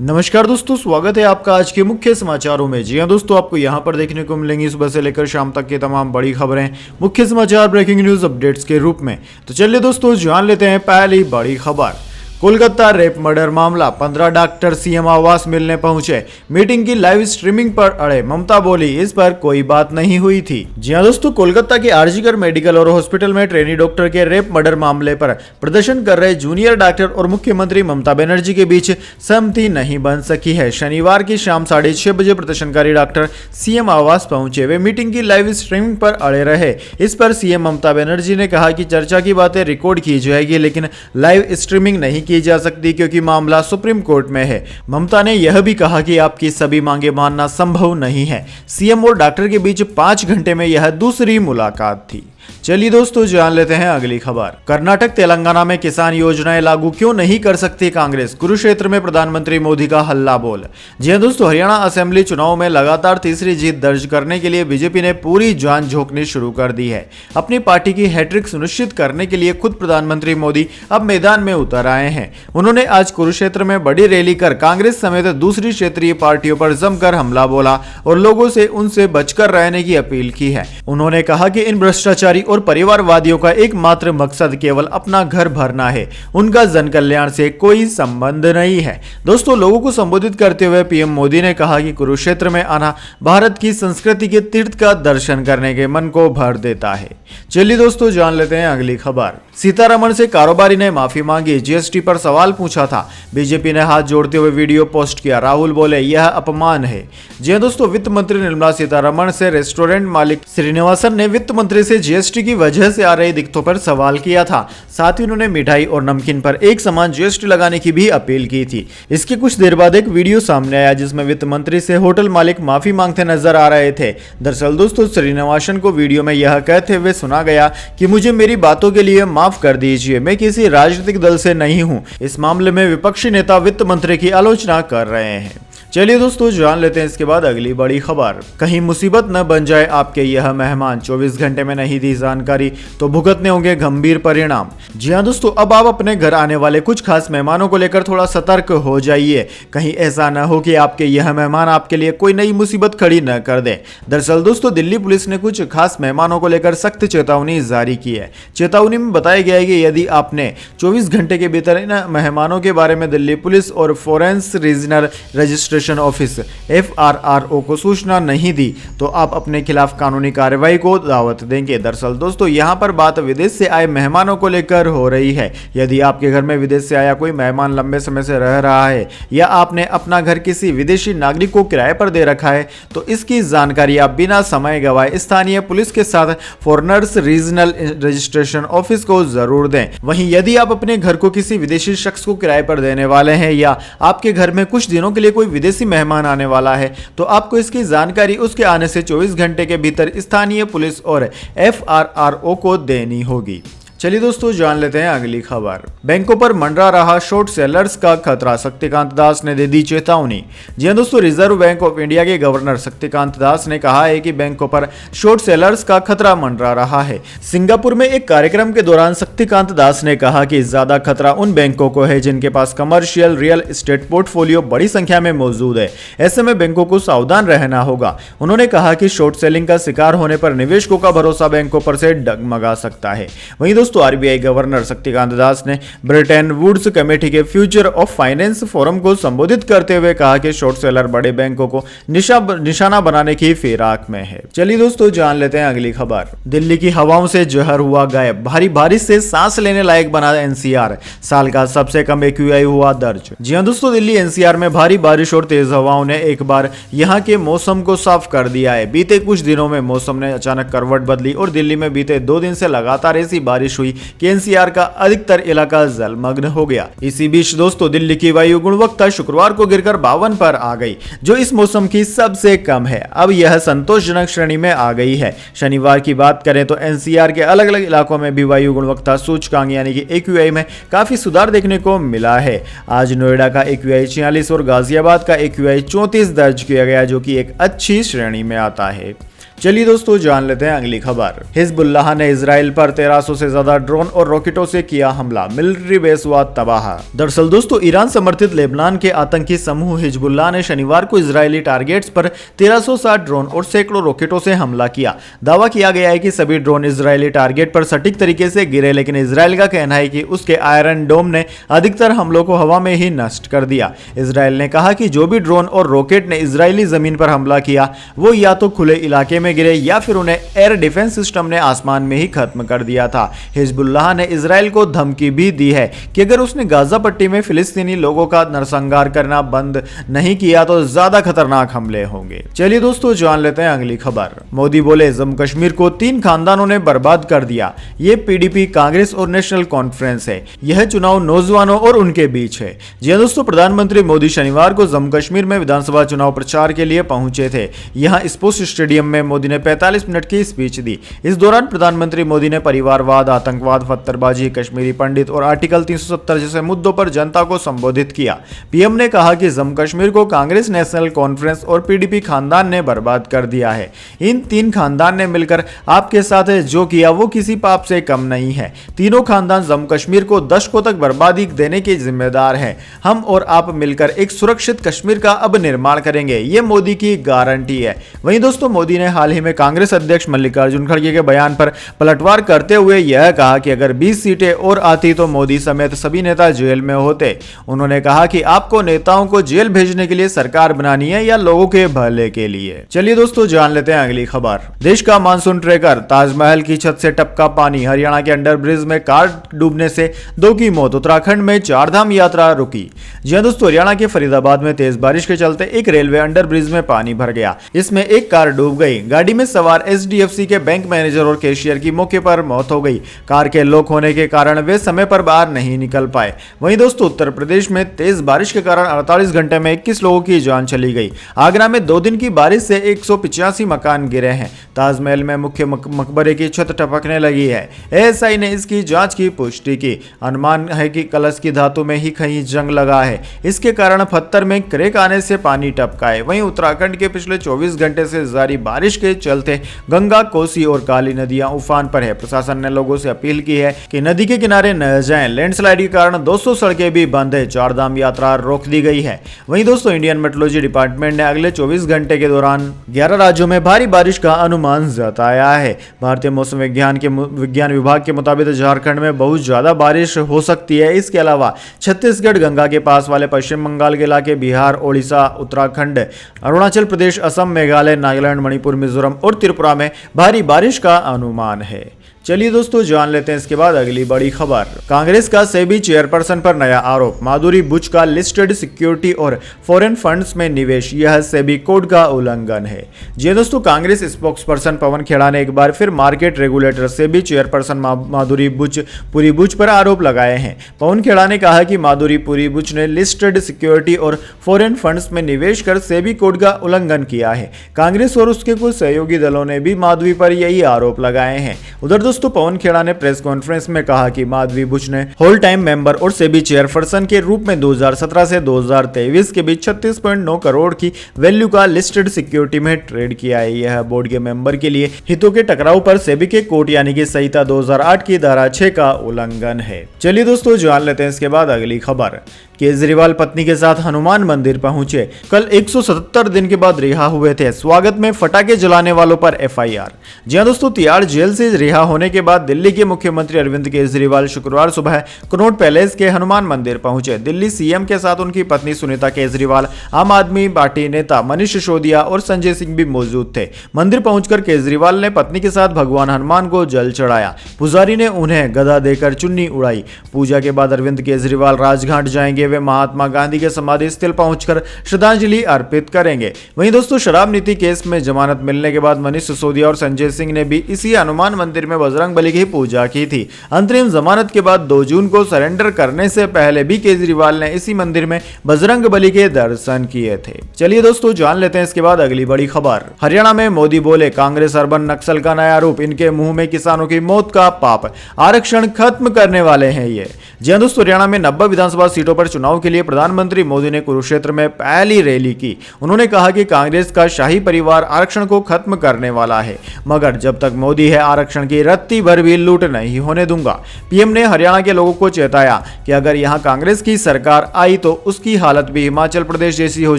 नमस्कार दोस्तों, स्वागत है आपका आज के मुख्य समाचारों में। जी हां दोस्तों, आपको यहां पर देखने को मिलेंगी सुबह से लेकर शाम तक की तमाम बड़ी खबरें, मुख्य समाचार, ब्रेकिंग न्यूज अपडेट्स के रूप में। तो चलिए दोस्तों, जान लेते हैं पहली बड़ी खबर। कोलकाता रेप मर्डर मामला, 15 डॉक्टर सीएम आवास मिलने पहुंचे, मीटिंग की लाइव स्ट्रीमिंग पर अड़े, ममता बोली इस पर कोई बात नहीं हुई थी। जी हां दोस्तों, कोलकाता के आरजीकर मेडिकल और हॉस्पिटल में ट्रेनी डॉक्टर के रेप मर्डर मामले पर प्रदर्शन कर रहे जूनियर डॉक्टर और मुख्यमंत्री ममता बनर्जी के बीच सहमति नहीं बन सकी है। शनिवार की शाम 6:30 बजे प्रदर्शनकारी डॉक्टर सीएम आवास पहुंचे। वे मीटिंग की लाइव स्ट्रीमिंग पर अड़े रहे। इस पर सीएम ममता बनर्जी ने कहा कि चर्चा की बातें रिकॉर्ड की जाएगी, लेकिन लाइव स्ट्रीमिंग नहीं की जा सकती क्योंकि मामला सुप्रीम कोर्ट में है। ममता ने यह भी कहा कि आपकी सभी मांगे मानना संभव नहीं है। सीएम और डॉक्टर के बीच 5 घंटे में यह दूसरी मुलाकात थी। चलिए दोस्तों, जान लेते हैं अगली खबर। कर्नाटक तेलंगाना में किसान योजनाएं लागू क्यों नहीं कर सकती कांग्रेस, कुरुक्षेत्र में प्रधानमंत्री मोदी का हल्ला बोल। जी हां दोस्तों, हरियाणा असेंबली चुनाव में लगातार तीसरी जीत दर्ज करने के लिए बीजेपी ने पूरी जान झोंकनी शुरू कर दी है। अपनी पार्टी की हैट्रिक सुनिश्चित करने के लिए खुद प्रधानमंत्री मोदी अब मैदान में उतर आए हैं। उन्होंने आज कुरुक्षेत्र में बड़ी रैली कर कांग्रेस समेत दूसरी क्षेत्रीय पार्टियों पर जमकर हमला बोला और लोगों से उनसे बचकर रहने की अपील की है। उन्होंने कहा कि इन भ्रष्टाचारी और परिवारवादियों का एकमात्र मकसद केवल अपना घर भरना है, उनका जन कल्याण से कोई संबंध नहीं है। दोस्तों, लोगों को संबोधित करते हुए पीएम मोदी ने कहा कि कुरुक्षेत्र में आना भारत की संस्कृति के तीर्थ का दर्शन करने के मन को भर देता है। चलिए दोस्तों, जान लेते हैं अगली खबर। सीतारमण से कारोबारी ने माफी मांगी, जीएसटी पर सवाल पूछा था। बीजेपी ने हाथ जोड़ते हुए वीडियो पोस्ट किया। राहुल बोले यह अपमान है। जी हां दोस्तों, वित्त मंत्री निर्मला सीतारमण से रेस्टोरेंट मालिक श्रीनिवासन ने वित्त मंत्री से जीएसटी की वजह से आ रही दिक्कतों पर सवाल किया था। साथ ही उन्होंने मिठाई और नमकीन पर एक समान जीएसटी लगाने की भी अपील की थी। इसके कुछ देर बाद एक वीडियो सामने आया जिसमें वित्त मंत्री से होटल मालिक माफी मांगते नजर आ रहे थे। दरअसल दोस्तों, श्रीनिवासन को वीडियो में यह कहते हुए सुना गया कि मुझे मेरी बातों के लिए माफ कर दीजिए, मैं किसी राजनीतिक दल से नहीं हूं। इस मामले में विपक्षी नेता वित्त मंत्री की आलोचना कर रहे हैं। चलिए दोस्तों, जान लेते हैं इसके बाद अगली बड़ी खबर। कहीं मुसीबत न बन जाए आपके यह मेहमान, 24 घंटे में नहीं दी जानकारी तो भुगतने होंगे गंभीर परिणाम। जी हां दोस्तों, अब आप अपने घर आने वाले कुछ खास मेहमानों को लेकर थोड़ा सतर्क हो जाइए। कहीं ऐसा न हो कि आपके यह मेहमान आपके लिए कोई नई मुसीबत खड़ी न कर दे। दरअसल दोस्तों, दिल्ली पुलिस ने कुछ खास मेहमानों को लेकर सख्त चेतावनी जारी की है। चेतावनी में बताया गया है कि यदि आपने 24 घंटे के भीतर इन मेहमानों के बारे में दिल्ली पुलिस और फॉरेंस रीजनल रजिस्ट्रेशन ऑफिस FRRO को सूचना नहीं दी तो आप अपने खिलाफ कानूनी कार्रवाई को दावत देंगे। दरअसल दोस्तों, यहां पर बात विदेश से आए मेहमानों को लेकर हो रही है। यदि आपके घर में विदेश से आया कोई मेहमान लंबे समय से रह रहा है या आपने अपना घर किसी विदेशी नागरिक को किराए पर दे रखा है तो इसकी जानकारी आप बिना समय गवाए स्थानीय पुलिस के साथ फॉरेनर्स रीजनल रजिस्ट्रेशन ऑफिस को जरूर दें। वहीं यदि आप अपने घर को किसी विदेशी शख्स को किराए पर देने वाले हैं या आपके घर में कुछ दिनों के लिए कोई विदेशी मेहमान आने वाला है तो आपको इसकी जानकारी उसके आने से 24 घंटे के भीतर स्थानीय पुलिस और FRRO को देनी होगी। चलिए दोस्तों, जान लेते हैं अगली खबर। बैंकों पर मंडरा रहा शॉर्ट सेलर्स का खतरा, शक्तिकांत दास ने दे दी चेतावनी। जी हां दोस्तों, रिजर्व बैंक ऑफ इंडिया के गवर्नर शक्तिकांत दास ने कहा है कि बैंकों पर शॉर्ट सेलर्स का खतरा मंडरा रहा है। सिंगापुर में एक कार्यक्रम के दौरान शक्तिकांत दास ने कहा कि ज्यादा खतरा उन बैंकों को है जिनके पास कमर्शियल रियल एस्टेट पोर्टफोलियो बड़ी संख्या में मौजूद है। ऐसे में बैंकों को सावधान रहना होगा। उन्होंने कहा कि शॉर्ट सेलिंग का शिकार होने पर निवेशकों का भरोसा बैंकों पर से डगमगा सकता है। वहीं दोस्तों, आरबीआई गवर्नर शक्तिकांत दास ने ब्रिटेन वुड्स कमेटी के फ्यूचर ऑफ फाइनेंस फोरम को संबोधित करते हुए कहा कि शॉर्ट सेलर बड़े बैंकों को निशाना बनाने की फिराक में है। चलिए दोस्तों, जान लेते हैं अगली खबर। दिल्ली की हवाओं से जहर हुआ गायब, भारी बारिश से सांस लेने लायक बना एनसीआर, साल का सबसे कम AQI हुआ दर्ज। जी हां दोस्तों, दिल्ली एनसीआर में भारी बारिश और तेज हवाओं ने एक बार यहां के मौसम को साफ कर दिया है। बीते कुछ दिनों में मौसम ने अचानक करवट बदली और दिल्ली में बीते 2 दिन से लगातार ऐसी बारिश हुई कि एनसीआर का अधिकतर इलाका जलमग्न हो गया। इसी बीच दोस्तों, दिल्ली की वायु गुणवत्ता शुक्रवार को गिरकर 52 पर आ गई, जो इस मौसम की सबसे कम है। अब यह संतोषजनक श्रेणी में आ गई है। शनिवार की बात करें तो एनसीआर के अलग अलग इलाकों में भी वायु गुणवत्ता सूचकांक यानी कि AQI में काफी सुधार देखने को मिला है। आज नोएडा का AQI 46 और गाजियाबाद का AQI 34 दर्ज किया गया, जो कि एक अच्छी श्रेणी में आता है। चलिए दोस्तों जान लेते हैं अगली खबर। हिजबुल्लाह ने इजराइल पर 1300 से ज्यादा ड्रोन और रॉकेटों से किया हमला, मिलिट्री बेस हुआ तबाह। दरअसल दोस्तों ईरान समर्थित लेबनान के आतंकी समूह हिजबुल्लाह ने शनिवार को इजरायली टारगेट्स पर 1360 ड्रोन और सैकड़ों रॉकेटों से हमला किया। दावा किया गया है कि सभी ड्रोन इजरायली टारगेट पर सटीक तरीके से गिरे, लेकिन इजराइल का कहना है कि उसके आयरन डोम ने अधिकतर हमलों को हवा में ही नष्ट कर दिया। इजराइल ने कहा कि जो भी ड्रोन और रॉकेट ने इजरायली जमीन पर हमला किया वो या तो खुले इलाके में गिरे या फिर उन्हें एयर डिफेंस सिस्टम ने आसमान में ही खत्म कर दिया था। हिजबुल्लाह ने इजराइल को धमकी भी दी है कि अगर उसने गाजा पट्टी में फिलिस्तीनी लोगों का नरसंहार करना बंद नहीं किया तो ज्यादा खतरनाक हमले होंगे। चलिए दोस्तों जान लेते हैं अगली खबर। मोदी बोले जम्मू कश्मीर को 3 खानदानों ने बर्बाद कर दिया। ये पीडीपी, कांग्रेस और नेशनल कॉन्फ्रेंस है। यह चुनाव नौजवानों और उनके बीच है। जी हां दोस्तों, प्रधानमंत्री मोदी शनिवार को जम्मू कश्मीर में विधानसभा चुनाव प्रचार के लिए पहुंचे थे। यहां स्पोर्ट्स स्टेडियम में मोदी ने 45 मिनट की स्पीच दी। इस दौरान प्रधानमंत्री मोदी ने परिवारवाद, आतंकवाद, पत्थरबाजी, कश्मीरी पंडित और आर्टिकल 370 जैसे मुद्दों पर जनता को संबोधित किया। पीएम ने कहा कि जम्मू कश्मीर को कांग्रेस, नेशनल कॉन्फ्रेंस और पीडीपी खानदान ने बर्बाद कर दिया है। इन 3 खानदान ने मिलकर आपके साथ जो किया वो किसी पाप से कम नहीं है। तीनों खानदान जम्मू कश्मीर को दशकों तक बर्बादी देने के जिम्मेदार हैं। हम और आप मिलकर एक सुरक्षित कश्मीर का अब निर्माण करेंगे, ये मोदी की गारंटी है। वहीं दोस्तों मोदी ने हाल ही में कांग्रेस अध्यक्ष मल्लिकार्जुन खड़गे के बयान पर पलटवार करते हुए यह कहा कि अगर 20 सीटें और आती तो मोदी समेत सभी नेता जेल में होते। उन्होंने कहा कि आपको नेताओं को जेल भेजने के लिए सरकार बनानी है या लोगों के भले के लिए। चलिए दोस्तों जान लेते हैं अगली खबर। देश का मानसून ट्रेकर, ताजमहल की छत से टपका पानी, हरियाणा के अंडर ब्रिज में कार डूबने से 2 की मौत, उत्तराखंड में 4 धाम यात्रा रुकी। जी हां दोस्तों, हरियाणा के फरीदाबाद में तेज बारिश के चलते एक रेलवे अंडर ब्रिज में पानी भर गया। इसमें एक कार डूब गई। गाड़ी में सवार एचडीएफसी के बैंक मैनेजर और कैशियर की मौके पर मौत हो गई। कार के लॉक होने के कारण वे समय पर बाहर नहीं निकल पाए। वहीं दोस्तों उत्तर प्रदेश में तेज बारिश के कारण 48 घंटे में 21 लोगों की जान चली गई। आगरा में 2 दिन की बारिश से 185 मकान गिरे हैं। ताजमहल में मुख्य मकबरे की छत टपकने लगी है। एएसआई ने इसकी जांच की पुष्टि की। अनुमान है कि कलश की धातु में ही कहीं जंग लगा है, इसके कारण पत्थर में क्रैक आने से पानी टपका है। वहीं उत्तराखंड के पिछले 24 घंटे से जारी बारिश के चलते गंगा, कोसी और काली नदियां उफान पर है। प्रशासन ने लोगों से अपील की है कि नदी के किनारे न जाएं। लैंडस्लाइड के कारण 200 सड़कें भी बंद है। 4 धाम यात्रा रोक दी गई है। वहीं दोस्तों इंडियन मेट्रोलॉजी डिपार्टमेंट ने अगले 24 घंटे के दौरान 11 राज्यों में भारी बारिश का अनुमान जताया है। भारतीय मौसम विज्ञान विभाग के मुताबिक झारखंड में बहुत ज्यादा बारिश हो सकती है। इसके अलावा छत्तीसगढ़, गंगा के पास वाले पश्चिम बंगाल के इलाके, बिहार, ओडिशा, उत्तराखंड, अरुणाचल प्रदेश, असम, मेघालय, नागालैंड, मणिपुर, मिजोरम और त्रिपुरा में भारी बारिश का अनुमान है। चलिए दोस्तों जान लेते हैं इसके बाद अगली बड़ी खबर। कांग्रेस का सेबी चेयरपर्सन पर नया आरोप, माधुरी बुच का लिस्टेड सिक्योरिटी और फॉरेन फंड्स में निवेश, यह सेबी कोड का उल्लंघन है। जी दोस्तों, कांग्रेस स्पोक्सपर्सन पवन खेड़ा ने एक बार फिर मार्केट रेगुलेटर सेबी चेयरपर्सन माधुरी पुरी बुच पर आरोप लगाए हैं। पवन खेड़ा ने कहा कि माधुरी पुरी बुच ने लिस्टेड सिक्योरिटी और फॉरेन फंड्स में निवेश कर सेबी कोड का उल्लंघन किया है। कांग्रेस और उसके कुछ सहयोगी दलों ने भी माधवी पर यही आरोप लगाए हैं। उधर दोस्तों पवन खेड़ा ने प्रेस कॉन्फ्रेंस में कहा कि माधवी बुच ने होल टाइम मेंबर और सेबी चेयरपर्सन के रूप में 2017 से 2023 के बीच 36.9 करोड़ की वैल्यू का लिस्टेड सिक्योरिटी में ट्रेड किया है। यह बोर्ड के मेंबर के लिए हितों के टकराव पर सेबी के कोर्ट यानी कि संहिता 2008 की धारा 6 का उल्लंघन है। चलिए दोस्तों जान लेते हैं इसके बाद अगली खबर। केजरीवाल पत्नी के साथ हनुमान मंदिर पहुंचे। कल 177 दिन के बाद रिहा हुए थे। स्वागत में फटाके जलाने वालों पर एफआईआर। जी हां दोस्तों, तिहाड़ जेल से रिहा होने के बाद दिल्ली के मुख्यमंत्री अरविंद केजरीवाल शुक्रवार सुबह कनॉट पैलेस के हनुमान मंदिर पहुंचे। दिल्ली सीएम के साथ उनकी पत्नी सुनीता केजरीवाल, आम आदमी पार्टी नेता मनीष सिसोदिया और संजय सिंह भी मौजूद थे। मंदिर पहुंचकर केजरीवाल ने पत्नी के साथ भगवान हनुमान को जल चढ़ाया। पुजारी ने उन्हें गदा देकर चुन्नी उड़ाई। पूजा के बाद अरविंद केजरीवाल राजघाट जाएंगे। वे महात्मा गांधी के समाधि स्थल पहुंचकर श्रद्धांजलि अर्पित करेंगे। वहीं दोस्तों शराब नीति केस में जमानत मिलने के बाद मनीष सिसोदिया और संजय सिंह ने भी इसी हनुमान मंदिर में बजरंग बली की पूजा की थी। अंतरिम जमानत के बाद 2 जून को सरेंडर करने से पहले भी केजरीवाल ने इसी मंदिर में बजरंग बली के दर्शन किए थे। चलिए दोस्तों जान लेते हैं इसके बाद अगली बड़ी खबर। हरियाणा में मोदी बोले कांग्रेस अर्बन नक्सल का नया रूप, इनके मुंह में किसानों की मौत का पाप, आरक्षण खत्म करने वाले हैं ये। जी हां दोस्तों, हरियाणा में 90 विधानसभा सीटों पर चुनाव के लिए प्रधानमंत्री मोदी ने कुरुक्षेत्र में पहली रैली की। उन्होंने कहा कि कांग्रेस का शाही परिवार आरक्षण को खत्म करने वाला है, मगर जब तक मोदी है आरक्षण की रत्ती भर भी लूट नहीं होने दूंगा। पीएम ने हरियाणा के लोगों को चेताया कि अगर यहां कांग्रेस की सरकार आई तो उसकी हालत भी हिमाचल प्रदेश जैसी हो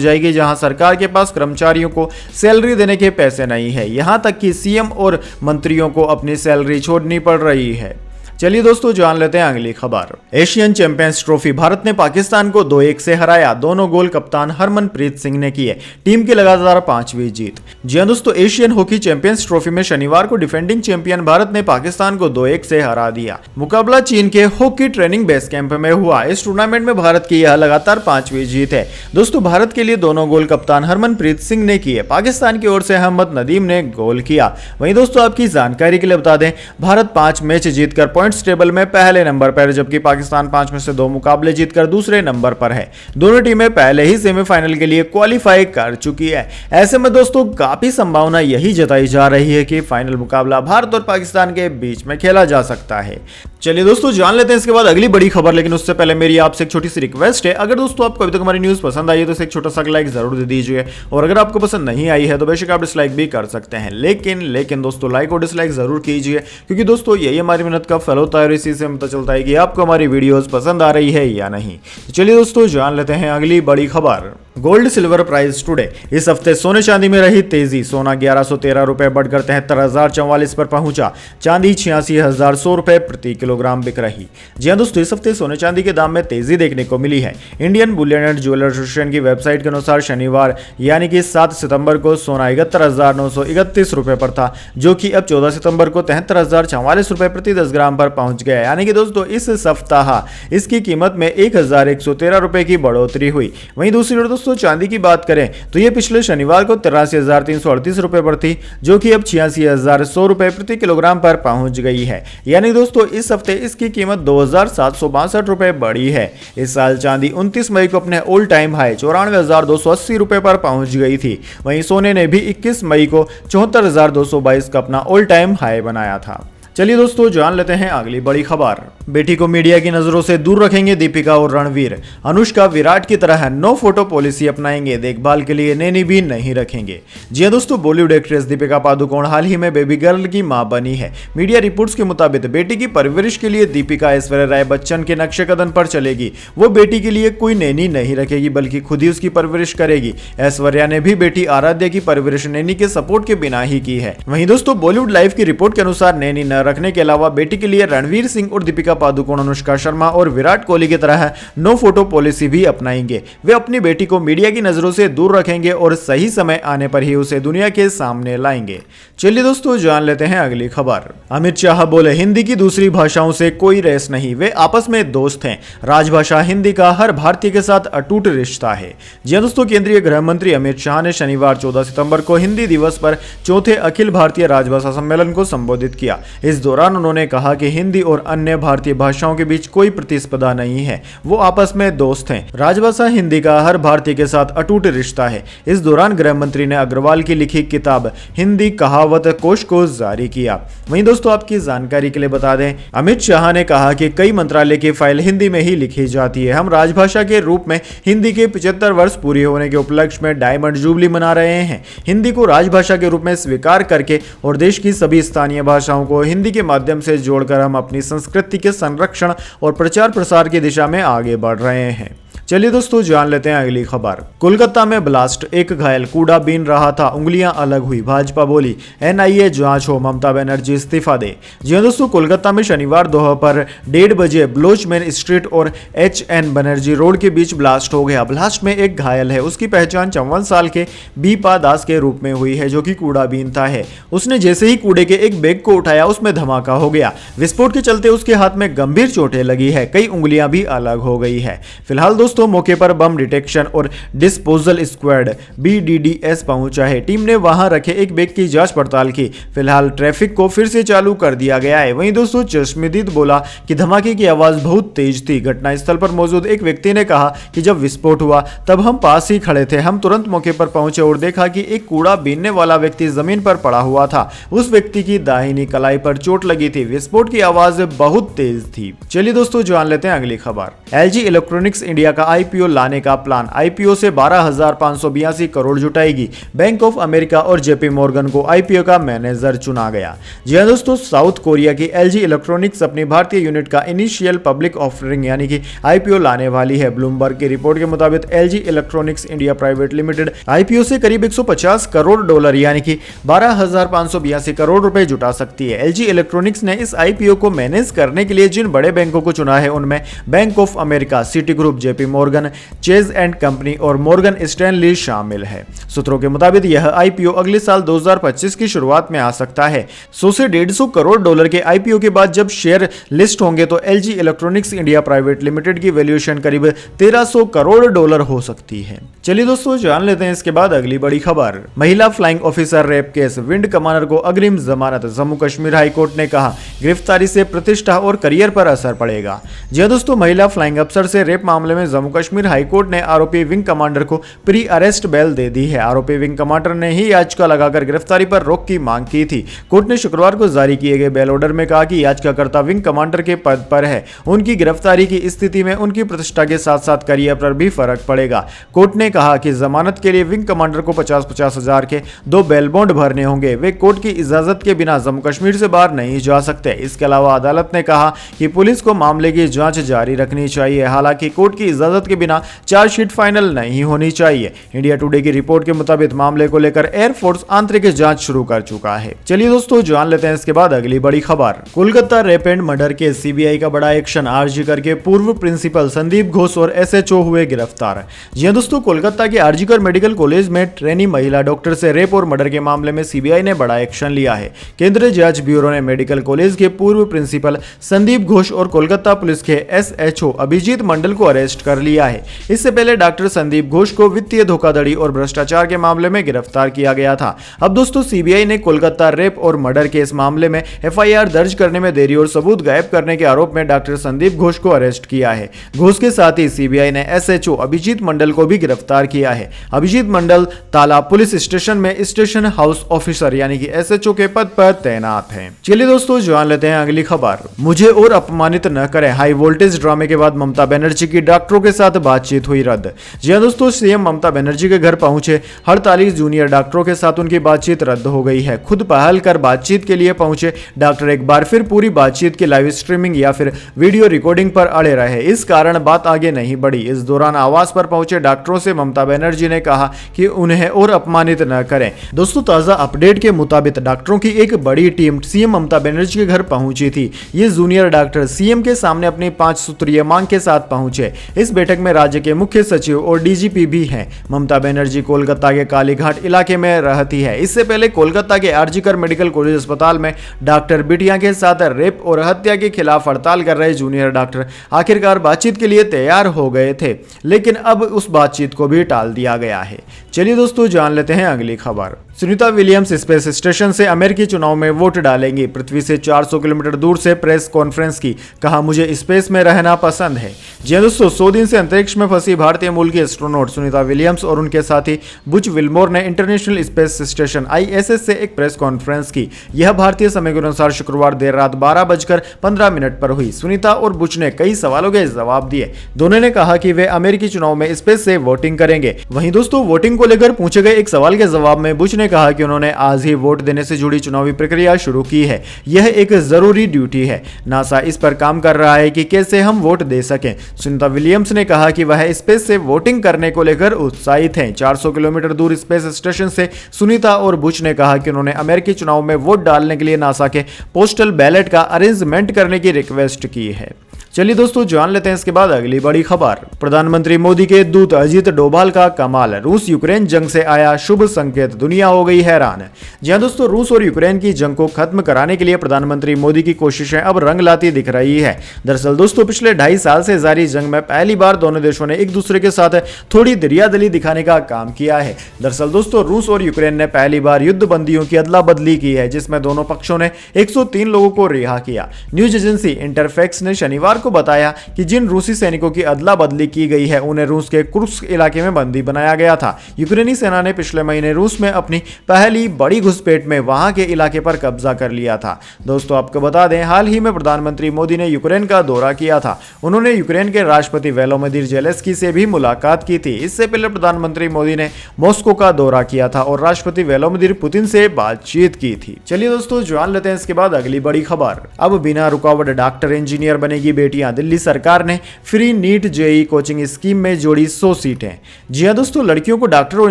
जाएगी, जहां सरकार के पास कर्मचारियों को सैलरी देने के पैसे नहीं है, यहां तक कि सीएम और मंत्रियों को अपनी सैलरी छोड़नी पड़ रही है। चलिए दोस्तों, जान लेते हैं अगली खबर। एशियन चैंपियंस ट्रॉफी, भारत ने पाकिस्तान को 2-1 से हराया। दोनों गोल कप्तान हरमनप्रीत सिंह ने किए। टीम की लगातार 5वीं जीत। जी हां दोस्तों, एशियन हॉकी चैंपियंस ट्रॉफी में शनिवार को डिफेंडिंग चैंपियन भारत ने पाकिस्तान को 2-1 से हरा दिया। मुकाबला चीन के हॉकी ट्रेनिंग बेस कैंप में हुआ। इस टूर्नामेंट में भारत की यह लगातार 5वीं जीत है। दोस्तों, भारत के लिए दोनों गोल कप्तान हरमनप्रीत सिंह ने किए। पाकिस्तान की ओर से अहमद नदीम ने गोल किया। वहीं दोस्तों, आपकी जानकारी के लिए बता दें, भारत 5 मैच जीतकर पॉइंट्स टेबल में पहले नंबर पर, जबकि पाकिस्तान 5 में से 2 मुकाबले जीतकर दूसरे नंबर पर है। दोनों टीमें पहले ही सेमीफाइनल के लिए क्वालिफाई कर चुकी है। ऐसे में दोस्तों, काफी संभावना यही जताई जा रही है कि फाइनल मुकाबला भारत और पाकिस्तान के बीच में खेला जा सकता है। चलिए दोस्तों, जान लेते हैं इसके बाद अगली बड़ी खबर, लेकिन उससे पहले मेरी आपसे एक छोटी सी रिक्वेस्ट है। अगर दोस्तों आपको अभी तक हमारी न्यूज पसंद आई है तो इसे एक छोटा सा लाइक जरूर दे दीजिए, और अगर आपको पसंद नहीं आई है तो बेशक आप डिसलाइक भी कर सकते हैं, लेकिन दोस्तों लाइक और डिसलाइक जरूर कीजिए, क्योंकि दोस्तों यही हमारी मेहनत का फल होता है और इसी से पता चलता है कि आपको हमारी वीडियोस पसंद आ रही है या नहीं। तो चलिए दोस्तों, जान लेते हैं अगली बड़ी खबर। Gold silver price today. इस हफ्ते सोने चांदी में रही तेजी। सोना 1113 रुपए बढ़कर 73,044 पर पहुंचा। चांदी 86,100 रुपए प्रति किलोग्राम बिक रही। जी हां दोस्तों, इस हफ्ते सोने चांदी के दाम में तेजी देखने को मिली है। Indian Boolean and jeweller association की वेबसाइट के अनुसार शनिवार यानी कि 7 सितंबर को सोना 71,931 रुपए पर था, जो कि अब 14 सितंबर को 73,044 रुपए प्रति 10 ग्राम पर पहुंच गया। यानी कि दोस्तों इस सप्ताह इसकी कीमत में 1,113 रुपए की बढ़ोतरी हुई। वहीं दूसरी ओर दोस्तों चांदी की बात करें तो यह पिछले शनिवार को 83,338 रुपए पर थी, जो कि अब 86,100 रुपए प्रति किलोग्राम पर पहुंच गई है। यानी दोस्तों इस हफ्ते इसकी कीमत 2,762 रुपए बढ़ी है। इस साल चांदी 29 मई को अपने ऑल टाइम हाई 94,280 रुपए पर पहुंच गई थी। वहीं सोने ने भी 21 मई को 74,222 का अपना ऑल टाइम हाई बनाया था। चलिए दोस्तों, जान लेते हैं अगली बड़ी खबर। बेटी को मीडिया की नजरों से दूर रखेंगे दीपिका और रणवीर। अनुष्का विराट की तरह नो फोटो पॉलिसी अपनाएंगे, देखभाल के लिए नैनी भी नहीं रखेंगे। जी हां दोस्तों, बॉलीवुड एक्ट्रेस दीपिका पादुकोण हाल ही में बेबी गर्ल की मां बनी है। मीडिया रिपोर्ट्स के मुताबिक बेटी की परवरिश के लिए दीपिका ऐश्वर्या राय बच्चन के नक्शे कदम पर चलेगी। वो बेटी के लिए कोई नैनी नहीं रखेगी, बल्कि खुद ही उसकी परवरिश करेगी। ऐश्वर्या ने भी बेटी आराध्या की परवरिश नैनी के सपोर्ट के बिना ही की है। वहीं दोस्तों बॉलीवुड लाइव की रिपोर्ट के अनुसार नैनी न रखने के अलावा बेटी के लिए रणवीर सिंह और दीपिका पादुकोण अनुष्का शर्मा और विराट कोहली की तरह नो फोटो पॉलिसी भी अपनाएंगे। वे अपनी बेटी को मीडिया की नजरों से दूर रखेंगे और सही समय आने पर ही उसे दुनिया के सामने लाएंगे। चलिए दोस्तों, जान लेते हैं अगली खबर। अमित शाह बोले, हिंदी की दूसरी भाषाओं से कोई रेस नहीं, वे आपस में दोस्त हैं। राजभाषा हिंदी का हर भारतीय के साथ अटूट रिश्ता है। जी हां दोस्तों, केंद्रीय गृह मंत्री अमित शाह ने शनिवार 14 सितंबर को हिंदी दिवस पर चौथे अखिल भारतीय राजभाषा सम्मेलन को संबोधित किया। इस दौरान उन्होंने कहा कि हिंदी और अन्य भारतीय भाषाओं के बीच कोई प्रतिस्पर्धा नहीं है, वो आपस में दोस्त हैं। राजभाषा हिंदी का हर भारतीय के साथ अटूट रिश्ता है। इस दौरान गृह मंत्री ने अग्रवाल की लिखी किताब हिंदी कहावत कोश को जारी किया। वहीं दोस्तों आपकी जानकारी के लिए बता दें, अमित शाह ने कहा कि कई मंत्रालय की फाइल हिंदी में ही लिखी जाती है। हम राजभाषा के रूप में हिंदी के 75 वर्ष पूरे होने के उपलक्ष्य में डायमंड जुबली मना रहे हैं। हिंदी को राजभाषा के रूप में स्वीकार करके और देश की सभी स्थानीय भाषाओं को हिंदी के माध्यम से जोड़कर हम अपनी संस्कृति के संरक्षण और प्रचार प्रसार की दिशा में आगे बढ़ रहे हैं। चलिए दोस्तों, जान लेते हैं अगली खबर। कोलकाता में ब्लास्ट, एक घायल, कूड़ा बीन रहा था, उंगलियां अलग हुई, भाजपा बोली एनआईए जांच हो, ममता बनर्जी इस्तीफा दे। जी हां दोस्तों, कोलकाता में शनिवार दोपहर 1:30 बजे ब्लोचमैन स्ट्रीट और एचएन बनर्जी रोड के बीच ब्लास्ट हो गया। ब्लास्ट में एक घायल है, उसकी पहचान 54 साल के बीपा दास के रूप में हुई है, जो कि कूड़ा बीनता है। उसने जैसे ही कूड़े के एक बैग को उठाया, उसमें धमाका हो गया। विस्फोट के चलते उसके हाथ में गंभीर चोटें लगी है, कई उंगलियां भी अलग हो गई है। फिलहाल दोस्तों दोस्तों मौके पर बम डिटेक्शन और डिस्पोजल स्क्वाड BDDS पहुंचा है। टीम ने वहां रखे एक बैग की जांच पड़ताल की। फिलहाल ट्रैफिक को फिर से चालू कर दिया गया है। वहीं दोस्तों चश्मदीद बोला कि धमाके की आवाज बहुत तेज थी। घटनास्थल पर मौजूद एक व्यक्ति ने कहा कि जब विस्फोट हुआ तब हम पास ही खड़े थे। हम तुरंत मौके पर पहुंचे और देखा कि एक कूड़ा बीनने वाला व्यक्ति जमीन पर पड़ा हुआ था। उस व्यक्ति की दाहिनी कलाई पर चोट लगी थी। विस्फोट की आवाज बहुत तेज थी। चलिए दोस्तों जान लेते हैं अगली खबर। LG इलेक्ट्रॉनिक्स इंडिया का IPO लाने का प्लान। IPO से 12,582 करोड़ जुटाएगी। बैंक ऑफ अमेरिका और JP मॉर्गन को IPO का मैनेजर चुना गया। जी हाँ दोस्तों, साउथ कोरिया की LG इलेक्ट्रॉनिक्स अपनी भारतीय यूनिट का इनिशियल पब्लिक ऑफरिंग यानी कि IPO लाने वाली है। ब्लूमबर्ग की रिपोर्ट के मुताबिक LG electronics India private limited IPO से करीब 150 करोड़ डॉलर यानी कि 12,582 करोड़ रुपए जुटा सकती है। LG इलेक्ट्रॉनिक्स ने इस IPO को मैनेज करने के लिए जिन बड़े बैंकों को चुना है उनमें bank of America, city group, JP Morgan, chase and company और मॉर्गन स्टैनली शामिल है। सूत्रों के मुताबिक यह IPO अगले साल 2025 की शुरुआत में आ सकता है। 100 से 150 करोड़ डॉलर के IPO के बाद जब शेयर लिस्ट होंगे तो LG electronics India private limited की वैल्यूएशन करीब 1300 करोड़ डॉलर हो सकती है। चलिए दोस्तों जान लेते हैं इसके बाद अगली बड़ी खबर। महिला flying officer rape case, wind commander को अग्रिम जमानत। जम्मू कश्मीर हाई कोर्ट ने कहा गिरफ्तारी से प्रतिष्ठा और करियर पर असर पड़ेगा। जी दोस्तों, महिला फ्लाइंग अफसर से रेप मामले में जम्मू कश्मीर हाई कोर्ट ने आरोपी विंग कमांडर को प्री अरेस्ट बेल दे दी है। आरोपी विंग कमांडर ने ही याचिका लगाकर गिरफ्तारी पर रोक की मांग की थी। कोर्ट ने शुक्रवार को जारी किए गए बेल ऑर्डर में कहा कि याचिकाकर्ता विंग कमांडर के पद पर है। उनकी गिरफ्तारी की स्थिति में उनकी प्रतिष्ठा के साथ साथ करियर पर भी फर्क पड़ेगा। कोर्ट ने कहा कि जमानत के लिए विंग कमांडर को 50-50 हजार के 2 बेल बॉन्ड भरने होंगे। वे कोर्ट की इजाजत के बिना जम्मू कश्मीर से बाहर नहीं जा सकते। इसके अलावा अदालत ने कहा कि पुलिस को मामले की जांच जारी रखनी चाहिए। हालांकि कोर्ट की इजाजत के बिना चार्जशीट फाइनल नहीं होनी चाहिए। इंडिया टुडे की रिपोर्ट के मुताबिक मामले को लेकर एयरफोर्स आंतरिक जांच शुरू कर चुका है। चलिए दोस्तों जान लेते हैं इसके बाद अगली बड़ी खबर। Kolkata rape and murder case, CBI का बड़ा एक्शन। आरजी कर के पूर्व प्रिंसिपल संदीप घोष और SHO हुए गिरफ्तार। जी हां दोस्तों, कोलकाता के आरजी कर मेडिकल कॉलेज में ट्रेनी महिला डॉक्टर से रेप और मर्डर के मामले में CBI ने बड़ा एक्शन लिया है। केंद्रीय जांच ब्यूरो ने मेडिकल कॉलेज के पूर्व प्रिंसिपल संदीप घोष और कोलकाता पुलिस के SHO अभिजीत मंडल को अरेस्ट कर लिया है। इससे पहले डॉक्टर संदीप घोष को वित्तीय धोखाधड़ी और भ्रष्टाचार के मामले में गिरफ्तार किया गया था। अब दोस्तों CBI ने कोलकाता रेप और मर्डर केस मामले में FIR दर्ज करने में देरी और सबूत गायब करने के आरोप में डॉक्टर संदीप घोष को अरेस्ट किया है। घोष के साथ ही CBI ने SHO अभिजीत मंडल को भी गिरफ्तार किया है। अभिजीत मंडल ताला पुलिस स्टेशन में स्टेशन हाउस ऑफिसर यानी कि SHO के पद पर तैनात है। चलिए दोस्तों जान लेते हैं अगली खबर। मुझे और अपमानित न करें, हाई वोल्टेज ड्रामे के बाद ममता बनर्जी की डॉक्टरों के साथ बातचीत हुई रद्द। जी हां दोस्तों, CM ममता बनर्जी के घर पहुंचे 48 जूनियर डॉक्टरों के साथ उनकी बातचीत रद्द हो गई है। खुद पहल कर बातचीत के लिए पहुंचे डॉक्टर एक बार फिर पूरी बातचीत की लाइव स्ट्रीमिंग या फिर वीडियो रिकॉर्डिंग पर अड़े रहे। इस कारण बात आगे नहीं बढ़ी। इस दौरान आवास पर पहुंचे डॉक्टरों से ममता बनर्जी ने कहा कि उन्हें और अपमानित न करें। दोस्तों, ताजा अपडेट के मुताबिक डॉक्टरों की एक बड़ी टीम CM ममता बनर्जी के घर पहुंची थी। ये जूनियर डॉक्टर CM के सामने अपनी 5 सूत्रीय मांग के साथ पहुंचे। इस बैठक में राज्य के मुख्य सचिव और DGP भी हैं। ममता बनर्जी कोलकाता के कालीघाट इलाके में रहती है। इससे पहले कोलकाता के आरजी कर मेडिकल कॉलेज अस्पताल में डॉक्टर बिटिया के साथ रेप और हत्या के खिलाफ हड़ताल कर रहे जूनियर डॉक्टर आखिरकार बातचीत के लिए तैयार हो गए थे, लेकिन अब उस बातचीत को भी टाल दिया गया है। चलिए दोस्तों जान लेते हैं अगली खबर। सुनीता विलियम्स स्पेस स्टेशन से अमेरिकी चुनाव में वोट डालेंगी। पृथ्वी से 400 किलोमीटर दूर से प्रेस कॉन्फ्रेंस की, कहा मुझे स्पेस में रहना पसंद है। जी दोस्तों, 100 दिन से अंतरिक्ष में फंसी भारतीय मूल की एस्ट्रोनॉट सुनीता विलियम्स और उनके साथी बुच विल्मोर ने इंटरनेशनल स्पेस स्टेशन ISS से एक प्रेस कॉन्फ्रेंस की। यह भारतीय समय के अनुसार शुक्रवार देर रात 12:15 पर हुई। सुनीता और बुच ने कई सवालों के जवाब दिए। दोनों ने कहा कि वे अमेरिकी चुनाव में स्पेस से वोटिंग करेंगे। वहीं दोस्तों, वोटिंग को लेकर पूछे गए एक सवाल के जवाब में बुच ने कहा कि उन्होंने आज ही वोट देने से जुड़ी चुनावी प्रक्रिया शुरू की है। यह एक जरूरी ड्यूटी है। नासा इस पर काम कर रहा है कि कैसे हम वोट दे सकें। सुनीता विलियम्स ने कहा कि वह स्पेस से वोटिंग करने को लेकर उत्साहित हैं। 400 किलोमीटर दूर स्पेस स्टेशन से सुनीता और बुच ने कहा कि उन्होंने अमेरिकी चुनाव में वोट डालने के लिए नासा के पोस्टल बैलेट का अरेंजमेंट करने की रिक्वेस्ट की है। चलिए दोस्तों जान लेते हैं इसके बाद अगली बड़ी खबर। प्रधानमंत्री मोदी के दूत अजीत डोभाल का कमाल, रूस यूक्रेन जंग से आया शुभ संकेत, दुनिया हो गई हैरान। जी हां दोस्तों, रूस और यूक्रेन की जंग को खत्म कराने के लिए प्रधानमंत्री मोदी की कोशिशें अब रंग लाती दिख रही है। दरअसल दोस्तों पिछले 2.5 साल से जारी जंग में पहली बार दोनों देशों ने एक दूसरे के साथ थोड़ी दरियादली दिखाने का काम किया है। दरअसल दोस्तों रूस और यूक्रेन ने पहली बार युद्ध बंदियों की अदला बदली की है, जिसमें दोनों पक्षों ने 103 लोगों को रिहा किया। न्यूज एजेंसी इंटरफैक्स ने शनिवार को बताया कि जिन रूसी सैनिकों की अदला बदली की गई है उन्हें रूस के कुर्स्क इलाके में बंदी बनाया गया था। यूक्रेनी सेना ने पिछले महीने रूस में अपनी पहली बड़ी घुसपैठ में वहां के इलाके पर कब्जा कर लिया था। दोस्तों आपको बता दें, हाल ही में प्रधानमंत्री मोदी ने यूक्रेन का दौरा किया था। उन्होंने यूक्रेन के राष्ट्रपति वोलोदिमीर ज़ेलेंस्की से भी मुलाकात की थी। इससे पहले प्रधानमंत्री मोदी ने मॉस्को का दौरा किया था और राष्ट्रपति व्लादिमीर पुतिन से बातचीत की थी। चलिए दोस्तों जान लेते हैं इसके बाद अगली बड़ी खबर। अब बिना रुकावट डॉक्टर इंजीनियर बनेगी बेटियां, दिल्ली सरकार ने free NEET JEE coaching scheme में जोड़ी 100 सीटें। जी हां दोस्तों, लड़कियों को डॉक्टर और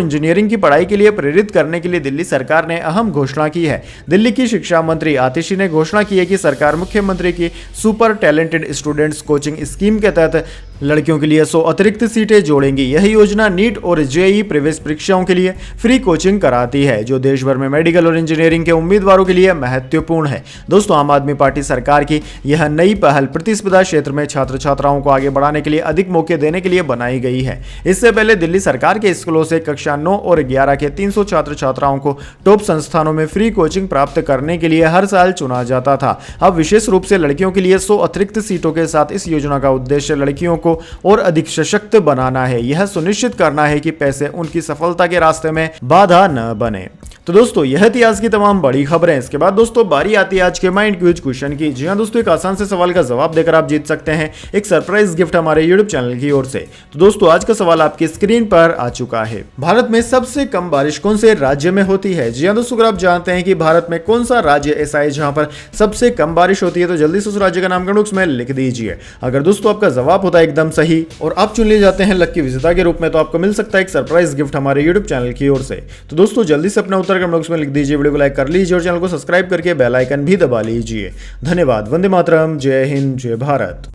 इंजीनियरिंग की पढ़ाई के लिए प्रेरित करने के लिए दिल्ली सरकार ने अहम घोषणा की है। दिल्ली की शिक्षा मंत्री आतिशी ने घोषणा की है कि सरकार मुख्यमंत्री की super talented students coaching scheme के तहत लड़कियों के लिए 100 अतिरिक्त सीटें जोड़ेंगी। यह योजना नीट और जेईई प्रवेश परीक्षाओं के लिए फ्री कोचिंग कराती है, जो देश भर में मेडिकल और इंजीनियरिंग के उम्मीदवारों के लिए महत्वपूर्ण है। दोस्तों आम आदमी पार्टी सरकार की यह नई पहल प्रतिस्पर्धा क्षेत्र में छात्र छात्राओं को आगे बढ़ाने के लिए अधिक मौके देने के लिए बनाई गई है। इससे पहले दिल्ली सरकार के स्कूलों से कक्षा 9 और 11 के 300 छात्र छात्राओं को टॉप संस्थानों में फ्री कोचिंग प्राप्त करने के लिए हर साल चुना जाता था। अब विशेष रूप से लड़कियों के लिए 100 अतिरिक्त सीटों के साथ इस योजना का उद्देश्य लड़कियों को और अधिक सशक्त बनाना है। यह सुनिश्चित करना है कि पैसे उनकी सफलता के रास्ते में बाधा न बने। तो दोस्तों यह थी आज की तमाम बड़ी खबरें। इसके बाद दोस्तों बारी आती है आज के माइंड क्विज क्वेश्चन की। जी हां दोस्तों, एक आसान से सवाल का जवाब देकर आप जीत सकते हैं एक सरप्राइज गिफ्ट हमारे यूट्यूब चैनल की ओर से। तो दोस्तों आज का सवाल आपकी स्क्रीन पर आ चुका है। भारत में सबसे कम बारिश कौन से राज्य में होती है? जी हां दोस्तों, अगर आप जानते हैं कि भारत में कौन सा राज्य ऐसा है जहां पर सबसे कम बारिश होती है तो जल्दी से उस राज्य का नाम कमेंट बॉक्स में लिख दीजिए। अगर दोस्तों आपका जवाब होता है एकदम सही और आप चुन लिए जाते हैं लकी विजेता के रूप में, तो आपको मिल सकता है एक सरप्राइज गिफ्ट हमारे यूट्यूब चैनल की ओर से। तो दोस्तों जल्दी से अपना उत्तर कमेंट बॉक्स में लिख दीजिए, वीडियो को लाइक कर लीजिए और चैनल को सब्सक्राइब करके बेल आइकन भी दबा लीजिए। धन्यवाद। वंदे मातरम। जय हिंद, जय भारत।